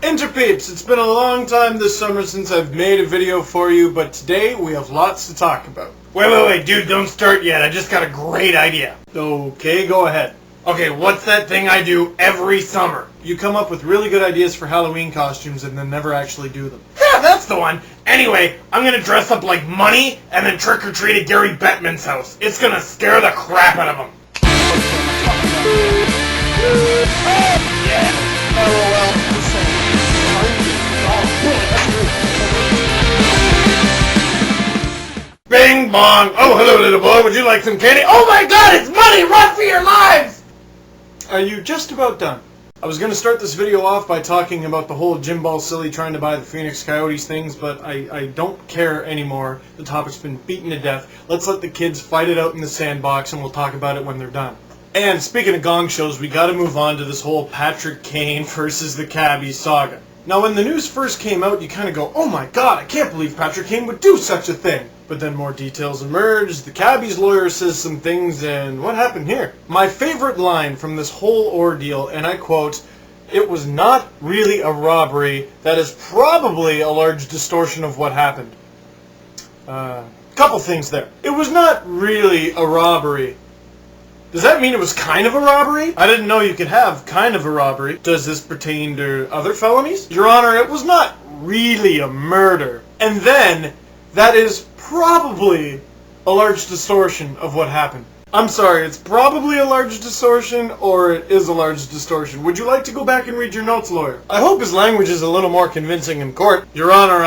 Interpeeps, it's been a long time this summer since I've made a video for you, but today we have lots to talk about. Wait, dude, don't start yet. I just got a great idea. Okay, go ahead. Okay, what's that thing I do every summer? You come up with really good ideas for Halloween costumes and then never actually do them. Yeah, that's the one. Anyway, I'm gonna dress up like Money and then trick-or-treat at Gary Bettman's house. It's gonna scare the crap out of him. Bing bong! Oh, hello, little boy. Would you like some candy? Oh my God, it's Money! Run for your lives! Are you just about done? I was going to start this video off by talking about the whole Jim Ball silly trying to buy the Phoenix Coyotes things, but I don't care anymore. The topic's been beaten to death. Let's let the kids fight it out in the sandbox and we'll talk about it when they're done. And speaking of gong shows, we gotta move on to this whole Patrick Kane versus the Cabbie saga. Now when the news first came out, you kinda go, oh my God, I can't believe Patrick Kane would do such a thing. But then more details emerged, the Cabbie's lawyer says some things, and what happened here? My favorite line from this whole ordeal, and I quote, "It was not really a robbery. That is probably a large distortion of what happened." Couple things there. It was not really a robbery. Does that mean it was kind of a robbery? I didn't know you could have kind of a robbery. Does this pertain to other felonies? Your Honor, it was not really a murder. And then, that is probably a large distortion of what happened. I'm sorry, it's probably a large distortion, or it is a large distortion. Would you like to go back and read your notes, lawyer? I hope his language is a little more convincing in court. Your Honor,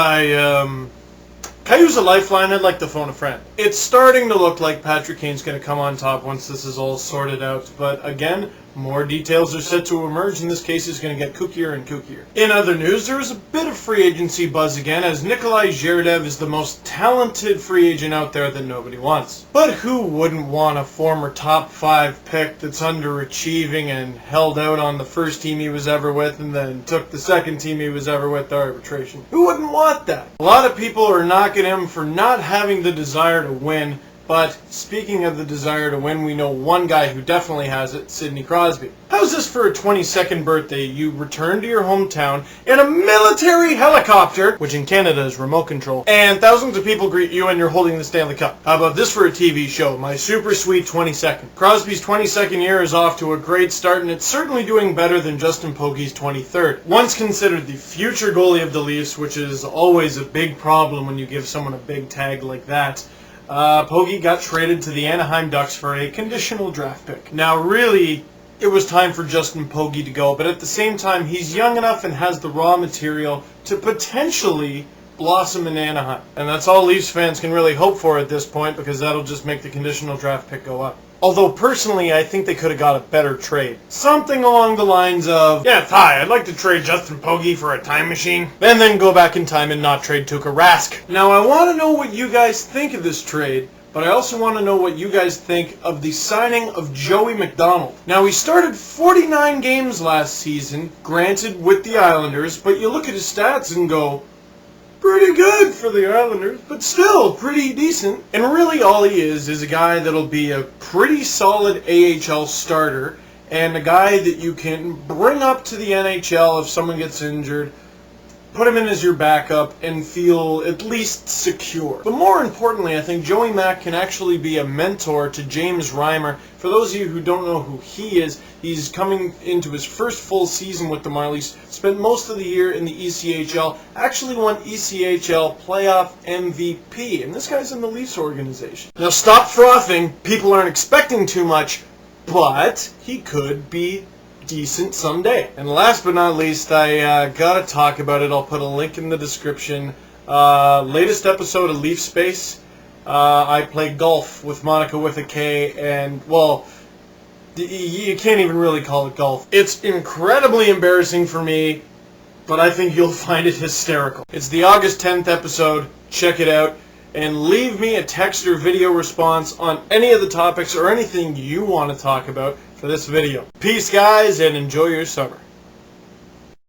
can I use a lifeline? I'd like to phone a friend. It's starting to look like Patrick Kane's going to come on top once this is all sorted out, but again, more details are set to emerge and this case is going to get kookier and kookier. In other news, there is a bit of free agency buzz again, as Nikolai Zherdev is the most talented free agent out there that nobody wants. But who wouldn't want a former top 5 pick that's underachieving and held out on the first team he was ever with and then took the second team he was ever with to arbitration? Who wouldn't want that? A lot of people are knocking him for not having the desire to win. But speaking of the desire to win, we know one guy who definitely has it, Sidney Crosby. How's this for a 22nd birthday? You return to your hometown in a military helicopter, which in Canada is remote control, and thousands of people greet you and you're holding the Stanley Cup. How about this for a TV show? My super sweet 22nd. Crosby's 22nd year is off to a great start, and it's certainly doing better than Justin Pogge's 23rd. Once considered the future goalie of the Leafs, which is always a big problem when you give someone a big tag like that, Pogge got traded to the Anaheim Ducks for a conditional draft pick. Now really, it was time for Justin Pogge to go, but at the same time, he's young enough and has the raw material to potentially blossom in Anaheim. And that's all Leafs fans can really hope for at this point, because that'll just make the conditional draft pick go up. Although personally, I think they could have got a better trade. Something along the lines of, "Yes, hi, I'd like to trade Justin Pogge for a time machine," and then go back in time and not trade Tuukka Rask. Now, I want to know what you guys think of this trade, but I also want to know what you guys think of the signing of Joey McDonald. Now, he started 49 games last season, granted with the Islanders, but you look at his stats and go, pretty good for the Islanders, but still pretty decent. And really all he is a guy that'll be a pretty solid AHL starter and a guy that you can bring up to the NHL if someone gets injured, put him in as your backup, and feel at least secure. But more importantly, I think Joey Mack can actually be a mentor to James Reimer. For those of you who don't know who he is, he's coming into his first full season with the Marlies, spent most of the year in the ECHL, actually won ECHL playoff MVP, and this guy's in the Leafs organization. Now stop frothing, people aren't expecting too much, but he could be decent someday. And last but not least, I gotta talk about it. I'll put a link in the description. Latest episode of Leafspace. I play golf with Monica with a K, and well, you can't even really call it golf. It's incredibly embarrassing for me, but I think you'll find it hysterical. It's the August 10th episode. Check it out. And leave me a text or video response on any of the topics or anything you want to talk about for this video. Peace, guys, and enjoy your summer.